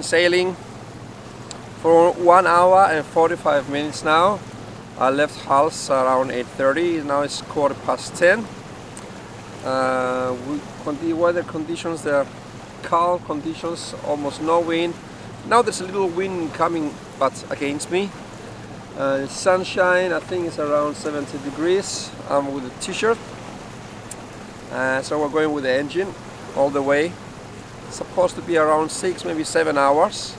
been sailing for 1 hour and 45 minutes now. I left Hals around 8:30. Now it's 10:15. The weather conditions, they're calm conditions, almost no wind. Now there's a little wind coming, but against me. Sunshine, I think it's around 70 degrees. I'm with a t-shirt. So we're going with the engine all the way. It's supposed to be around 6, maybe 7 hours.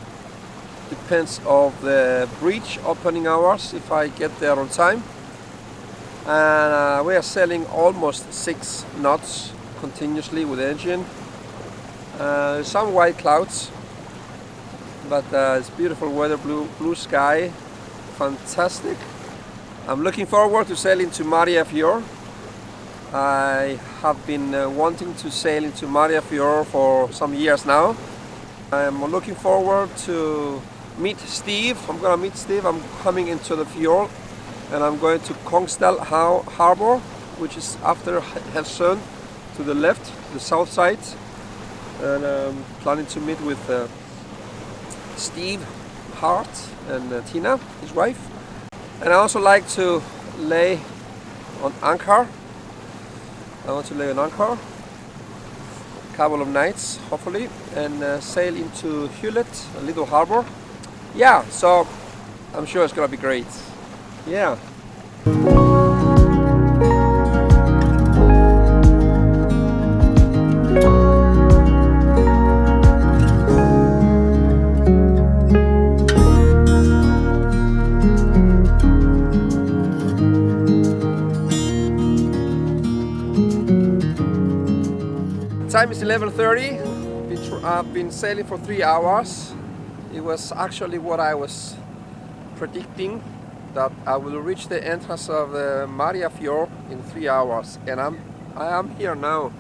Depends of the bridge opening hours, if I get there on time. And we are sailing almost 6 knots continuously with the engine. Some white clouds, but it's beautiful weather, blue sky, fantastic. I'm looking forward to sailing to Mariager Fjord. I have been wanting to sail into Mariager Fjord for some years now. I'm looking forward to meet Steve. I'm gonna meet Steve. I'm coming into the fjord and I'm going to Kongsdal Harbor, which is after Hadsund to the left, the south side. And I'm planning to meet with Steve Hart and Tina, his wife. And I also like to lay on anchor. I want to lay on anchor a couple of nights, hopefully, and sail into Jutland, a little harbor. Yeah, so I'm sure it's gonna be great. Yeah. Time is 11:30. I've been sailing for 3 hours. It was actually what I was predicting, that I will reach the entrance of the Mariager Fjord in 3 hours, and I am here now.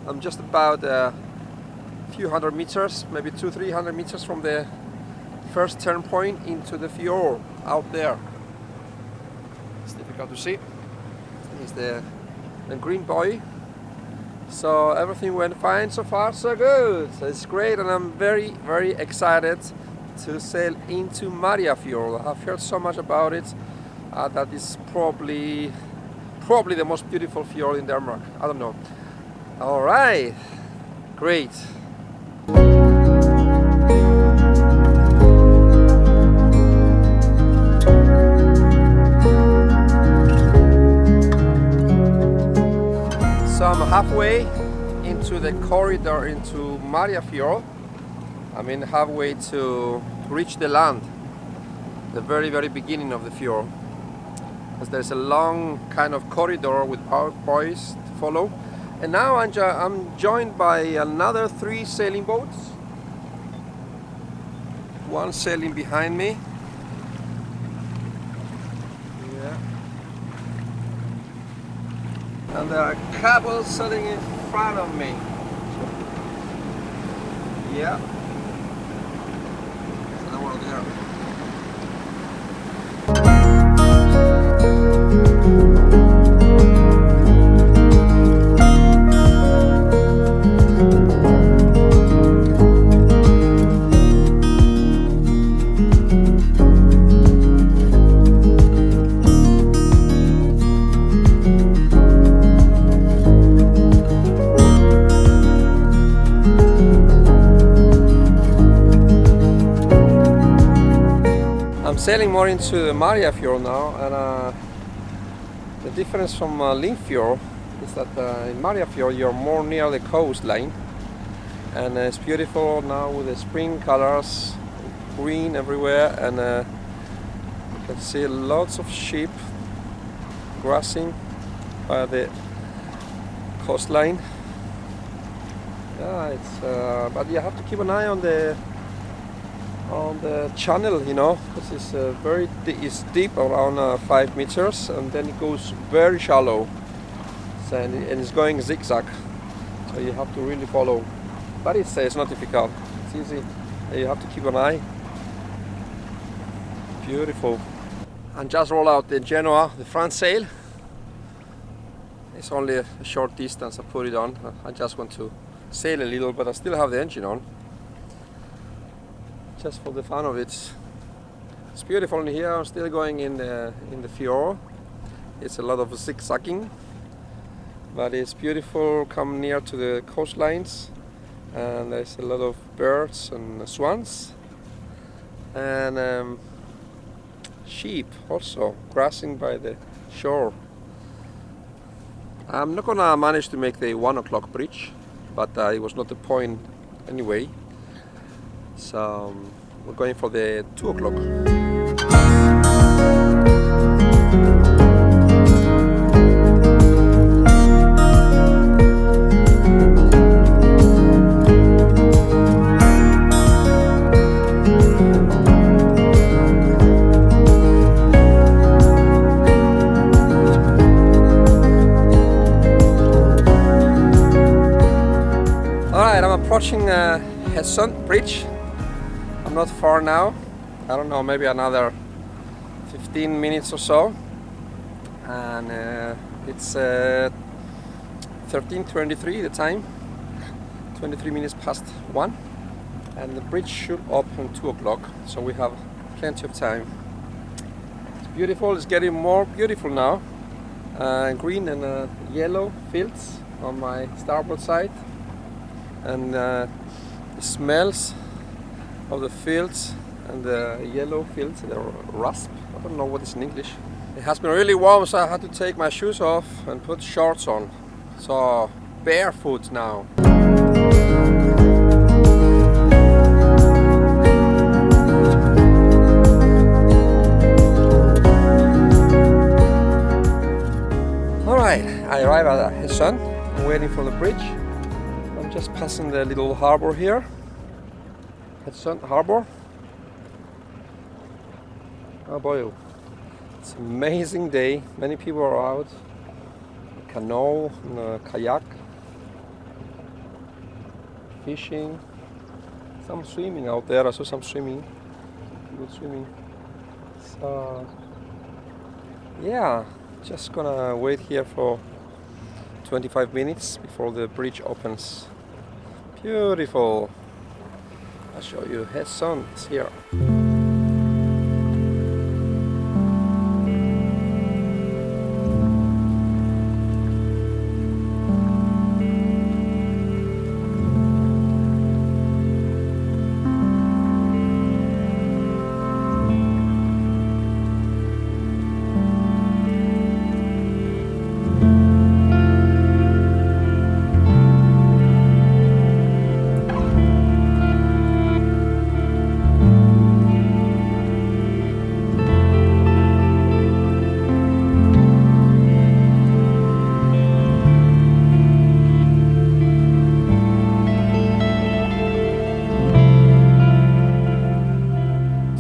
I'm just about a few hundred meters, maybe 200-300 meters from the first turn point into the fjord out there. It's difficult to see. It's the green buoy. So everything went fine so far, so good. So it's great, and I'm very, very excited to sail into Mariager Fjord. I've heard so much about it that it's probably the most beautiful fjord in Denmark. I don't know. All right, great. So I'm halfway into the corridor into Mariager Fjord. I mean, halfway to reach the land, the very, very beginning of the fjord. Because there's a long kind of corridor with our buoys to follow. And now I'm joined by another 3 sailing boats. One sailing behind me. And there are a couple sailing in front of me. Yeah. Another one there. Sailing more into the Mariager Fjord now, and the difference from Fjord is that in Mariager Fjord you're more near the coastline, and it's beautiful now with the spring colors, green everywhere, and you can see lots of sheep grazing by the coastline. Yeah, it's but you have to keep an eye on the channel, you know, because it's it's deep, around 5 meters, and then it goes very shallow, so, and it's going zigzag, so you have to really follow. But it's not difficult, it's easy. You have to keep an eye. Beautiful. And just roll out the Genoa, the front sail. It's only a short distance. I put it on. I just want to sail a little, but I still have the engine on. just for the fun of it. It's beautiful in here. I'm still going in the fjord. It's a lot of zigzagging, but it's beautiful. Come near to the coastlines, and there's a lot of birds and swans, and sheep also grazing by the shore. I'm not gonna manage to make the 1 o'clock bridge, but it was not the point anyway. So we're going for the 2 o'clock. Alright, I'm approaching Hadsund Bridge. I'm not far now. I don't know, maybe another 15 minutes or so. And it's 13:23 the time. 23 minutes past 1. And the bridge should open 2 o'clock, so we have plenty of time. It's beautiful, it's getting more beautiful now. Green and yellow fields on my starboard side. And the smells of the fields and the yellow fields, the rasp, I don't know what is in English. It has been really warm, so I had to take my shoes off and put shorts on. So barefoot now. Alright, I arrive at Hadsund. I'm waiting for the bridge. I'm just passing the little harbor here. Hadsund Harbor. Oh boy, it's an amazing day. Many people are out. A canoe, and a kayak, fishing. Some swimming out there. I saw some swimming. People swimming. So yeah, just gonna wait here for 25 minutes before the bridge opens. Beautiful. I'll show you Hadsund is here.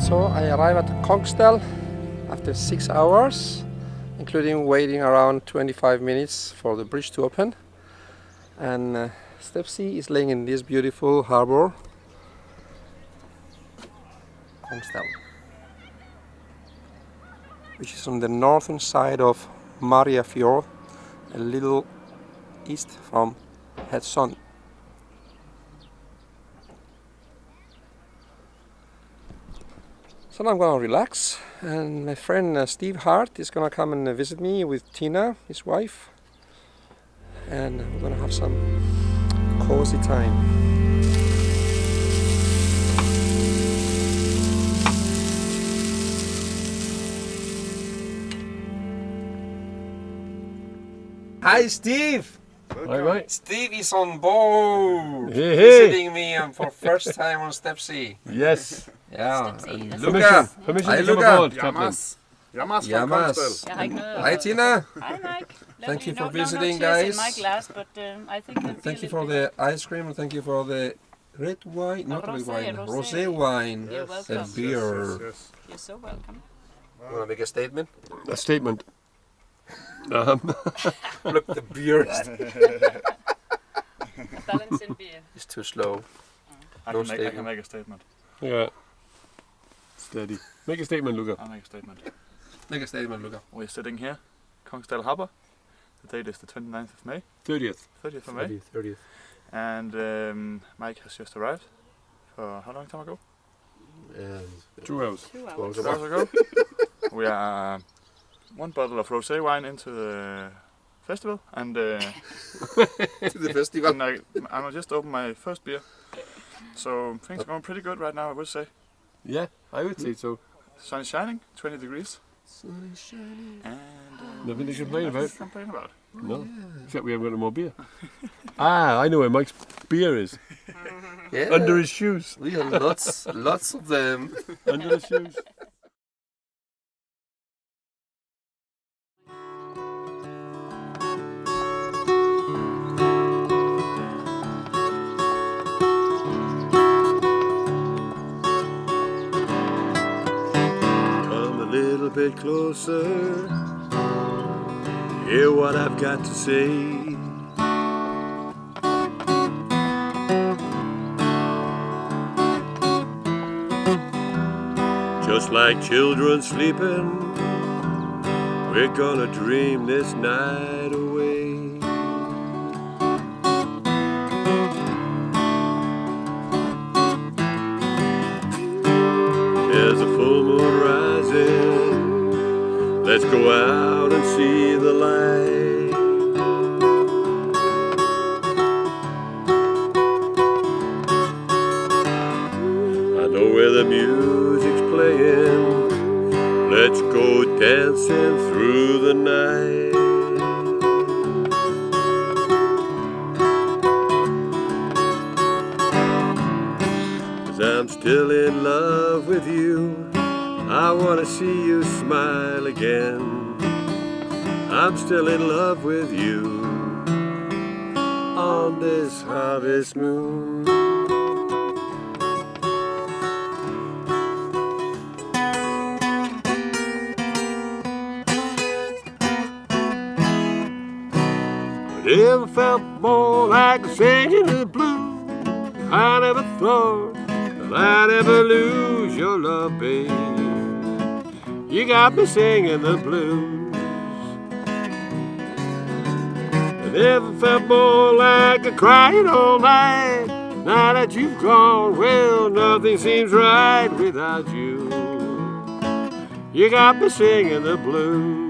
So I arrive at Kongsdal after 6 hours, including waiting around 25 minutes for the bridge to open. And Stepsy is laying in this beautiful harbor, Kongsdal, which is on the northern side of Mariager Fjord, a little east from Hadsund. So now I'm gonna relax, and my friend Steve Hart is gonna come and visit me with Tina, his wife, and we're gonna have some cozy time. Hi Steve! Hi, mate. Steve is on board, Hey, hey. visiting me for first time on Stepsy. Yes. Yeah, Stepsy, and that's Luca. Permission Hi to come Luca. aboard, Captain. Yamas from Yamas. Kongsdal. Yeah, hi, Knud. Hi Tina. Hi, Mike. Thank you for No visiting, tears guys. in my glass, but I think it'll be Thank a you for little the ice cream, and thank you for the red wine, not red wine, rosé wine, You're a welcome. beer. Yes. You're so welcome. You want to make a statement? A statement. Look, the beer Balance in beer. is too slow. I No can statement. make a statement. Yeah. Steady. Make a statement, Luca. I'll make a statement. Make a statement, Luca. We're sitting here, Kongsdal Harbour. The date is the 29th of May, 30th. 30th of May. 30th. And Mike has just arrived. For how long time ago? 2 hours. 2 hours. 2 hours. 2 hours ago, we are 1 bottle of rosé wine into the festival, and To the festival. and I just opened my first beer. So things are going pretty good right now, I would say. Yeah, I would say so. Sun is shining, 20 degrees. Sun is shining. And Nothing to complain about. nothing to complain about. No, except we haven't got no more beer. I know where Mike's beer is. Yeah. Under his shoes. We have lots of them. Under his shoes. Come a little bit closer. Hear what I've got to say. Just like children sleeping, we're gonna dream this night away. There's a full moon rising, let's go out and see the light. I know where the music's playing, let's go dancing through the night. 'Cause I'm still in love with you, I wanna see you smile again. I'm still in love with you on this harvest moon. Never felt more like singing the blues. I never thought that I'd ever lose your love, babe. You got me singing the blues. I never felt more like a crying all night. Now that you've gone, well, nothing seems right without you. You got me singing the blues.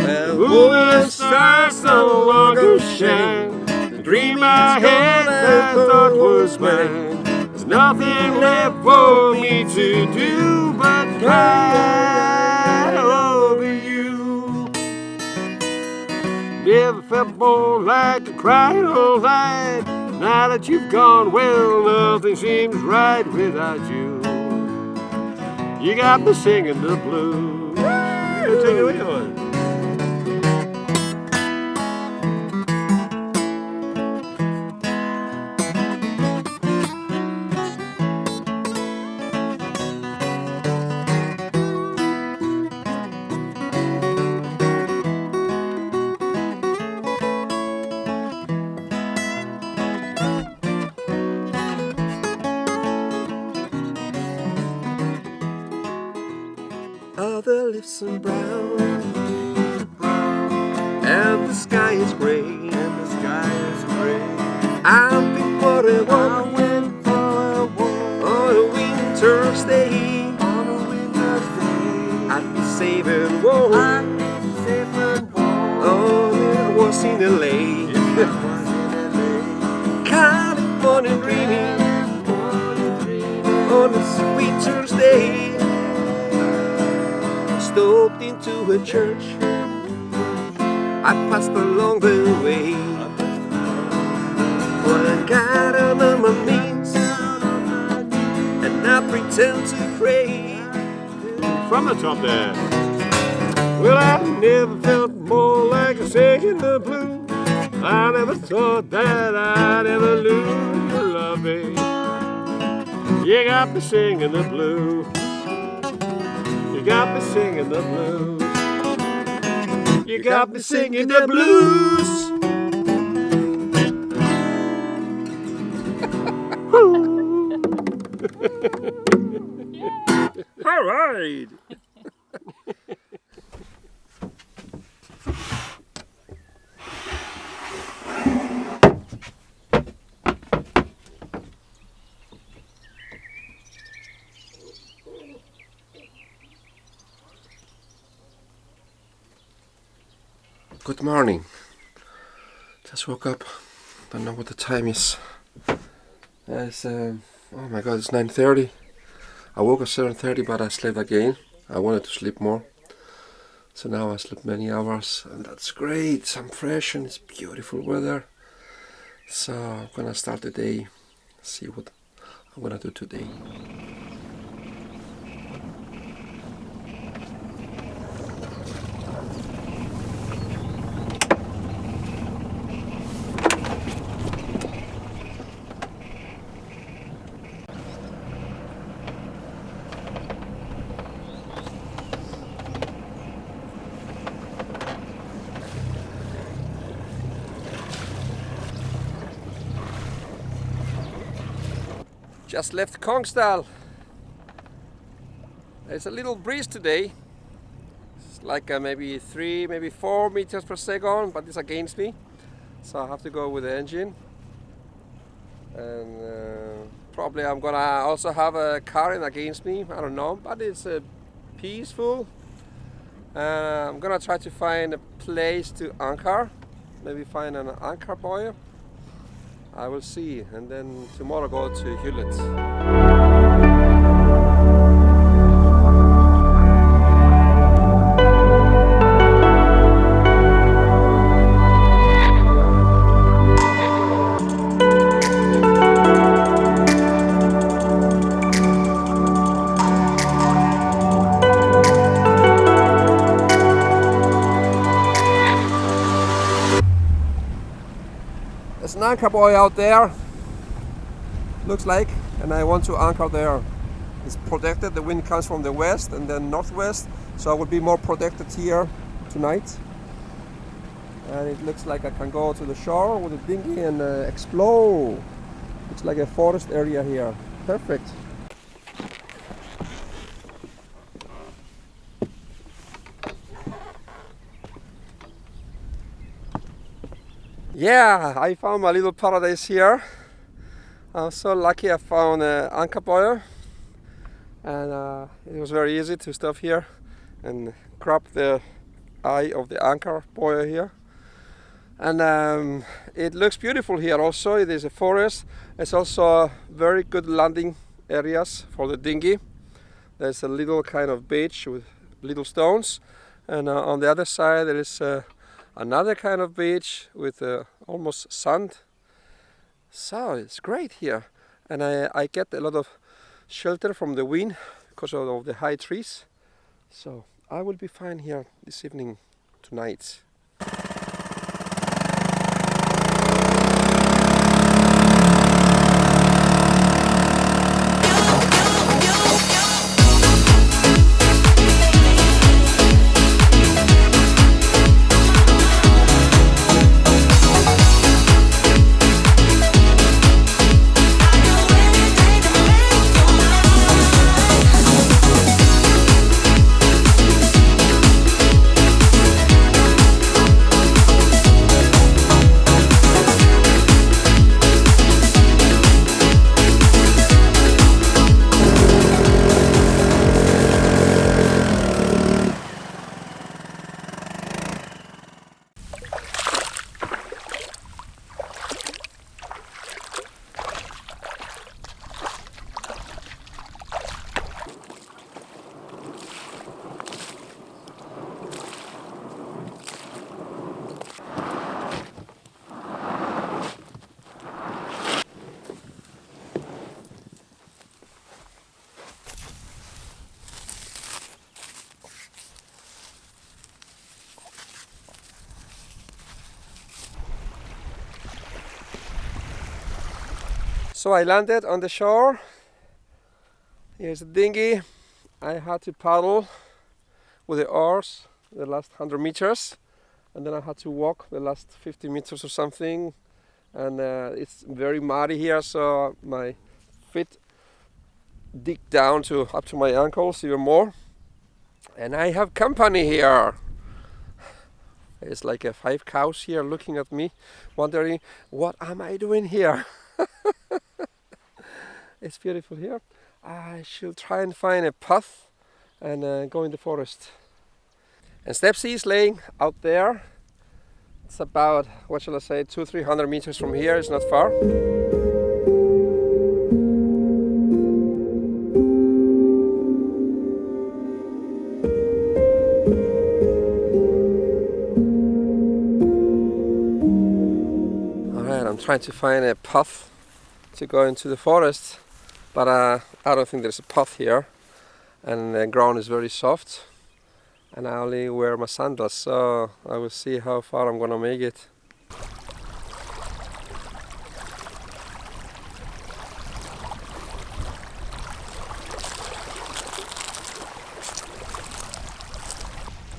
Well, moving stars no longer shine. The dream I had I thought was mine. There's nothing left for me to do but cry over you. Never felt more like a crying all night. Now that you've gone, well, nothing seems right without you. You got me singing the blues. Take it away, on. The leaves are brown, and the sky is grey, and the sky is grey. I've been for a walk, on a winter's day, I'd be safe and warm. Oh, I was in LA, California dreaming, on a winter's day. Stopped into a church, I passed along the way. Well, I got on my knees, and I pretend to pray. From the top there. Well, I never felt more like a singing the blues. I never thought that I'd ever lose your love, babe. You got me singing the blues. You got me singing the blues. You got me singing the blues. All right. Good morning. Just woke up. Don't know what the time is. It's oh my god, it's 9:30. I woke at 7:30, but I slept again. I wanted to sleep more, so now I slept many hours, and that's great. I'm fresh and it's beautiful weather. So I'm gonna start the day. See what I'm gonna do today. Just left Kongsdal. There's a little breeze today. It's like maybe 3, maybe 4 meters per second, but it's against me. So I have to go with the engine. And probably I'm gonna also have a current against me. I don't know, but it's peaceful. I'm gonna try to find a place to anchor. Maybe find an anchor buoy. I will see, and then tomorrow go to Jutland. There's an anchor buoy out there, looks like, and I want to anchor there. It's protected, the wind comes from the west and then northwest, so I will be more protected here tonight. And it looks like I can go to the shore with a dinghy and explore. It's like a forest area here. Perfect. Yeah, I found my little paradise here. I'm so lucky I found an anchor buoy, and it was very easy to stop here and grab the eye of the anchor buoy here. And it looks beautiful here also. It is a forest. It's also very good landing areas for the dinghy. There's a little kind of beach with little stones, and on the other side there is another kind of beach with almost sand. So it's great here, and I get a lot of shelter from the wind because of the high trees. So I will be fine here this evening, tonight. So I landed on the shore. Here's the dinghy. I had to paddle with the oars the last 100 meters, and then I had to walk the last 50 meters or something. And it's very muddy here, so my feet dig down to up to my ankles even more. And I have company here. It's like 5 cows here looking at me, wondering what am I doing here. It's beautiful here. I should try and find a path and go in the forest. And Stepsy is laying out there It's about, what shall I say, 200-300 meters from here. It's not far. Alright, I'm trying to find a path to go into the forest, but I don't think there's a path here, and the ground is very soft, and I only wear my sandals, so I will see how far I'm gonna make it.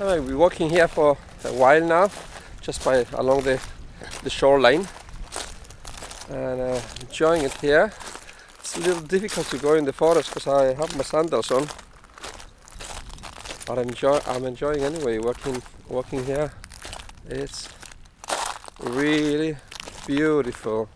I've been walking here for a while now, just along the shoreline, and enjoying it here. It's a little difficult to go in the forest because I have my sandals on, but I'm enjoying anyway walking here. It's really beautiful.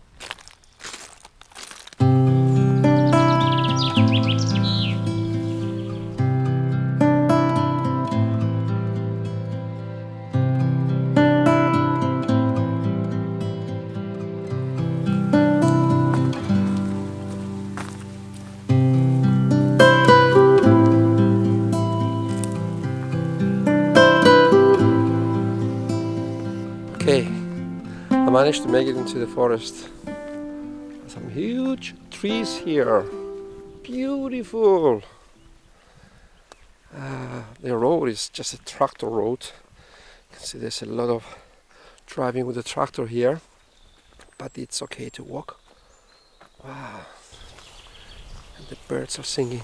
Okay, I managed to make it into the forest. Some huge trees here. Beautiful. The road is just a tractor road. You can see there's a lot of driving with the tractor here, but it's okay to walk. Wow. And the birds are singing.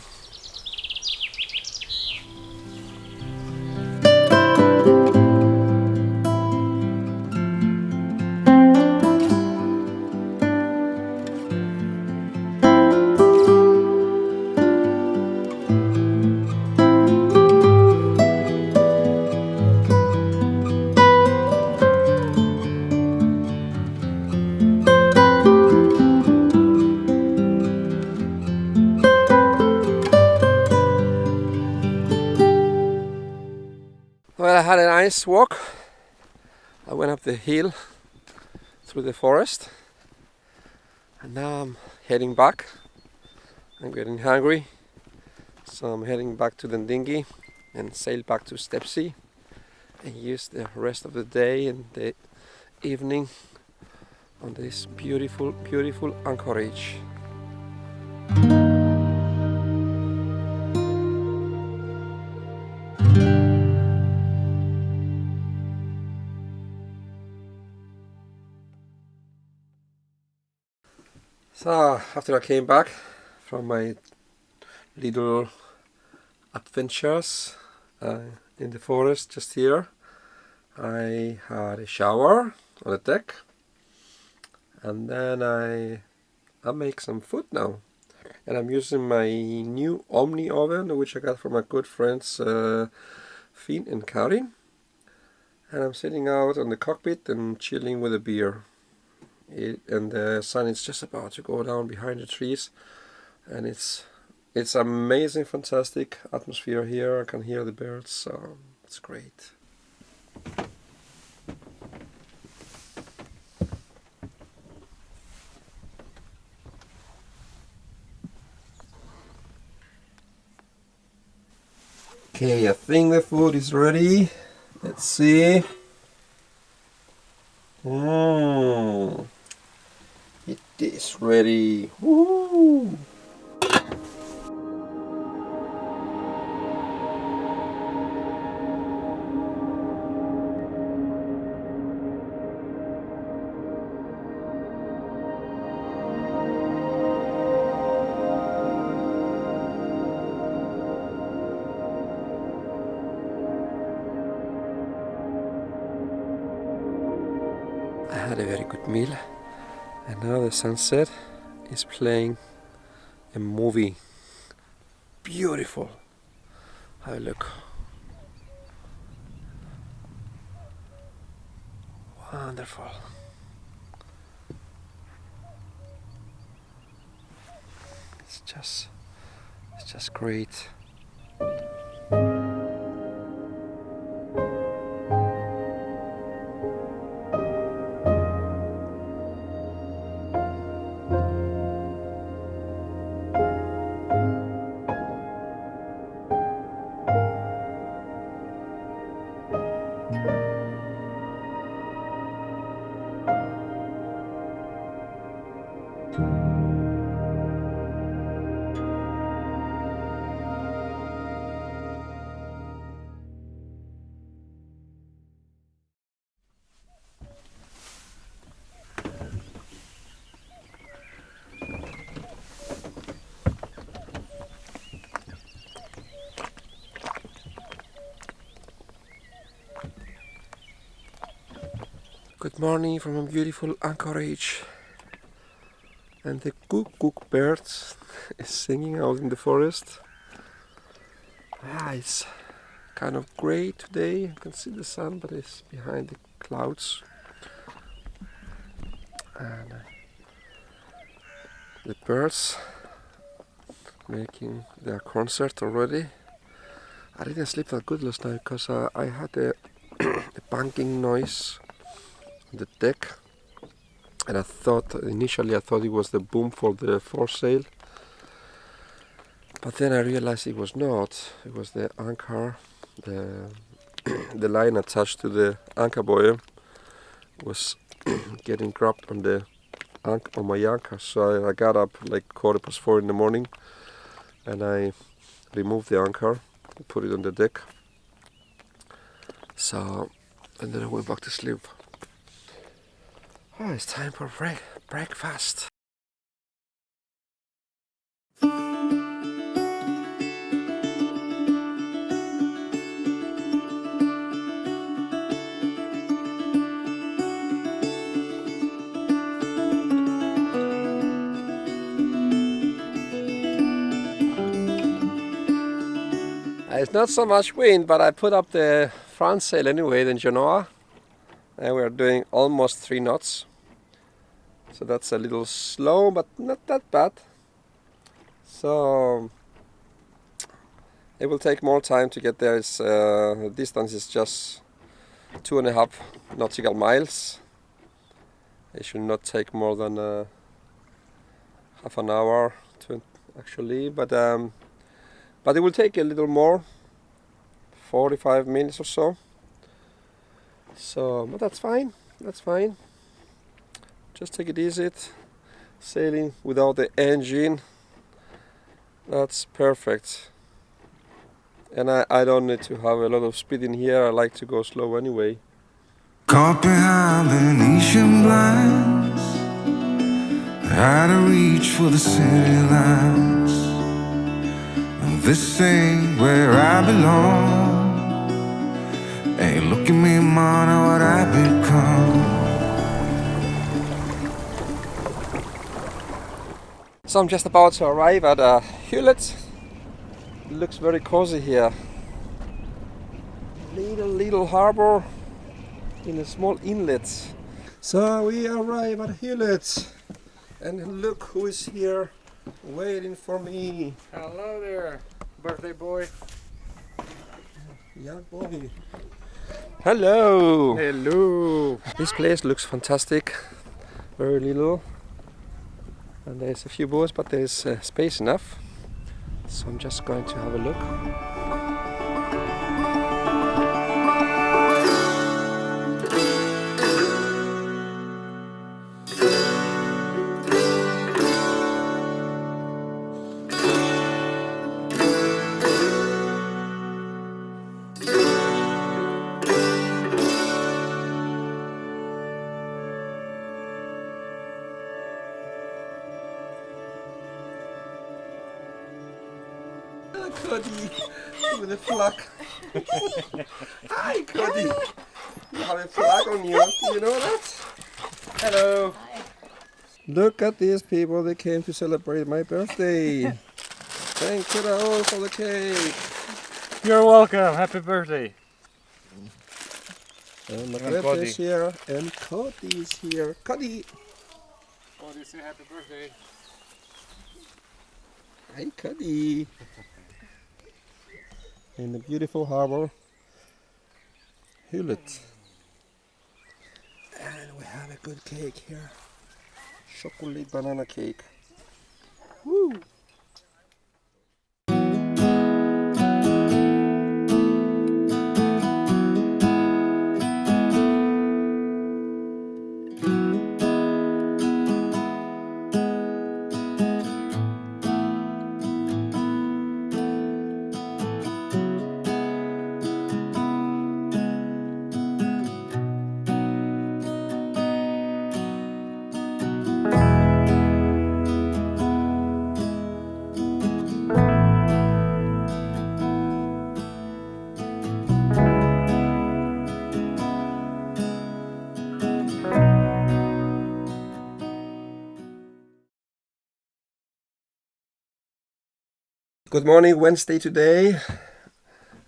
Well, I had a nice walk. I went up the hill through the forest, and now I'm heading back. I'm getting hungry, so I'm heading back to the dinghy and sail back to Stepsea and use the rest of the day and the evening on this beautiful, beautiful anchorage. So after I came back from my little adventures in the forest just here, I had a shower on the deck, and then I make some food now, and I'm using my new Omni oven, which I got from my good friends Finn and Karin, and I'm sitting out on the cockpit and chilling with a beer. And the sun is just about to go down behind the trees, and it's amazing, fantastic atmosphere here. I can hear the birds, so it's great. Okay, I think the food is ready. Let's see. It is ready. Woo! I had a very good meal, and now the sunset is playing a movie. Beautiful. Have a look. Wonderful. It's just great. Good morning from a beautiful anchorage. And the cook birds is singing out in the forest. It's kind of grey today. You can see the sun, but it's behind the clouds. And the birds making their concert already. I didn't sleep that good last night because I had a banging noise on the deck, and initially I thought it was the boom for the foresail, but then I realized it was not. It was the anchor, the line attached to the anchor buoy was getting grabbed on my anchor. So I got up like 4:15 in the morning, and I removed the anchor, put it on the deck. So, and then I went back to sleep. It's time for breakfast. It's not so much wind, but I put up the front sail anyway, the Genoa, and we're doing almost 3 knots. So that's a little slow, but not that bad. So it will take more time to get there. The distance is just 2.5 nautical miles. It should not take more than half an hour to actually, but it will take a little more, 45 minutes or so. So, but that's fine. That's fine. Just take it easy. Sailing without the engine. That's perfect. And I don't need to have a lot of speed in here. I like to go slow anyway. Caught behind Venetian blinds, out of reach for the city lights. This ain't where I belong. Hey, look at me, man, what I've become. So I'm just about to arrive at Himmerland. It looks very cozy here. Little harbor in a small inlet. So we arrive at Himmerland, and look who is here waiting for me. Hello there, birthday boy. Yeah, boy. Hello. Hello. This place looks fantastic. Very little. And there's a few boats, but there's space enough. So I'm just going to have a look. Cody with a flag. Hi, Cody. You have a flag on you. Do you know that? Hello. Hi. Look at these people. They came to celebrate my birthday. Thank you all for the cake. You're welcome. Happy birthday. And Margrethe is here. And Cody is here. Cody. Cody, say happy birthday. Hi, Cody. In the beautiful harbor, Himmerland. And we have a good cake here. Chocolate banana cake. Woo! Good morning, Wednesday today,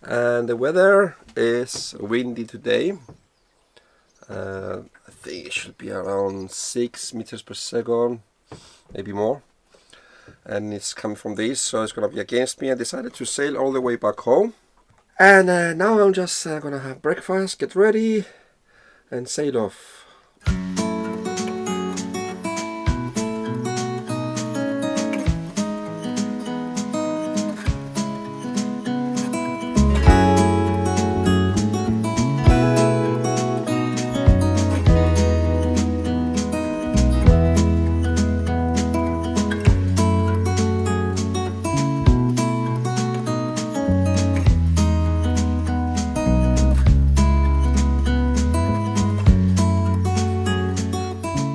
and the weather is windy today. I think it should be around 6 meters per second, maybe more, and it's coming from this, so it's gonna be against me. I decided to sail all the way back home, and now I'm just gonna have breakfast, get ready, and sail off.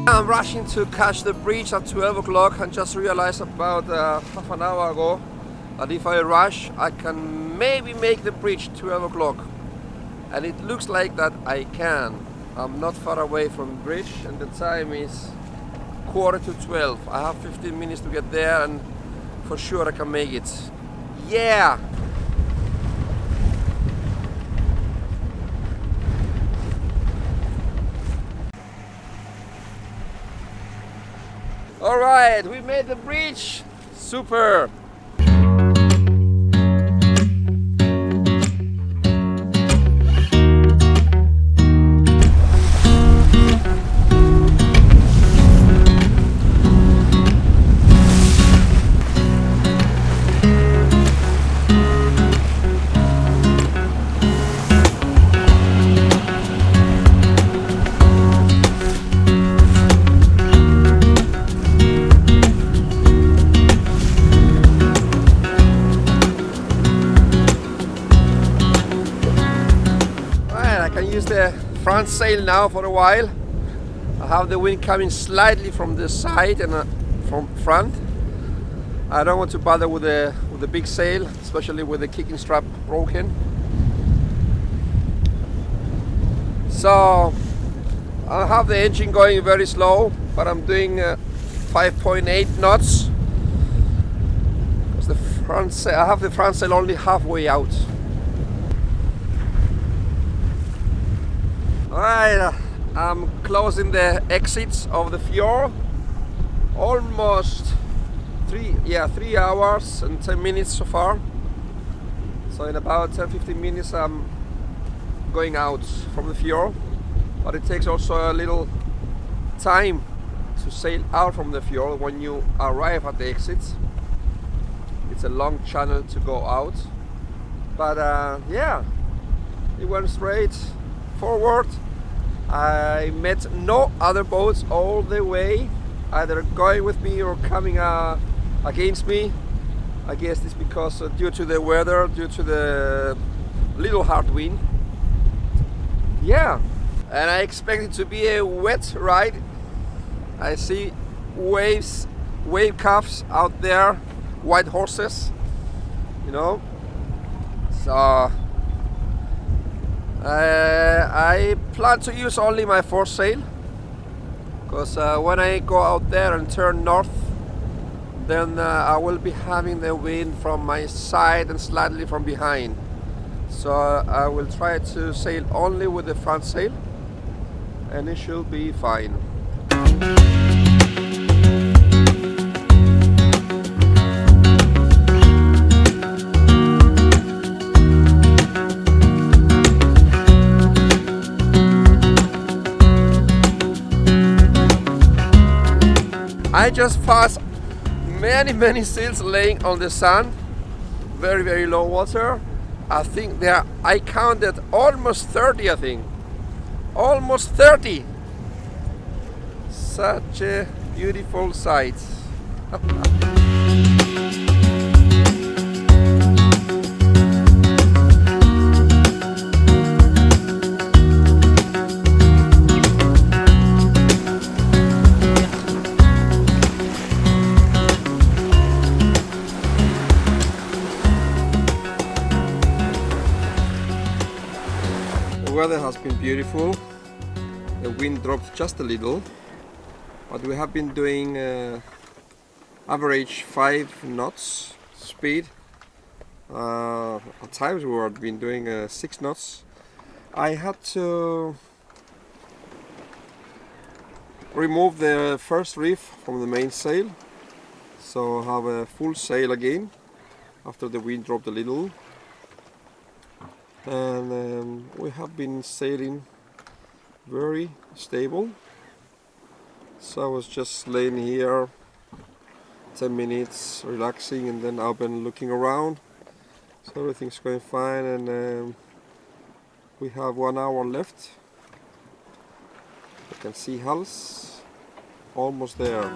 I'm rushing to catch the bridge at 12 o'clock and just realized about half an hour ago that if I rush I can maybe make the bridge 12 o'clock, and it looks like that I can. I'm not far away from the bridge and the time is 11:45. I have 15 minutes to get there and for sure I can make it. Yeah! Alright, we made the bridge! Super! Use the front sail now for a while. I have the wind coming slightly from the side and from front. I don't want to bother with the big sail, especially with the kicking strap broken. So I have the engine going very slow, but I'm doing 5.8 knots because the front sail, I have the front sail only halfway out. Alright, I'm closing the exits of the fjord. Almost 3 hours and 10 minutes so far. So in about 10-15 minutes I'm going out from the fjord. But it takes also a little time to sail out from the fjord when you arrive at the exits. It's a long channel to go out. But yeah, it went straight forward. I met no other boats all the way, either going with me or coming against me. I guess it's because due to the weather, due to the little hard wind. Yeah, and I expect it to be a wet ride. I see waves, wave calves out there, white horses, you know. So I plan to use only my foresail, because when I go out there and turn north, then I will be having the wind from my side and slightly from behind. So I will try to sail only with the front sail and it should be fine. I just passed many sails laying on the sand, very low water. I think I counted almost 30, I think. Almost 30! Such a beautiful sight. The weather has been beautiful. The wind dropped just a little, but we have been doing average 5 knots speed At times we had been doing 6 knots. I had to remove the first reef from the mainsail, so have a full sail again after the wind dropped a little. And we have been sailing very stable. So I was just laying here 10 minutes relaxing and then up and looking around. So everything's going fine, and we have 1 hour left. You can see hulls almost there.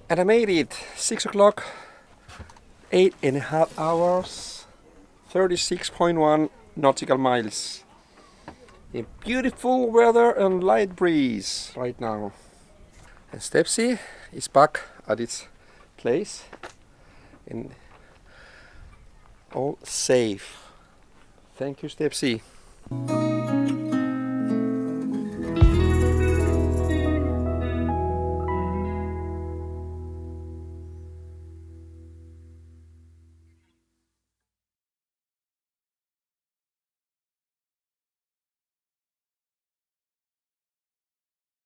And I made it, 6 o'clock, 8.5 hours, 36.1 nautical miles. In beautiful weather and light breeze right now. And Stepsy is back at its place and all safe. Thank you, Stepsy.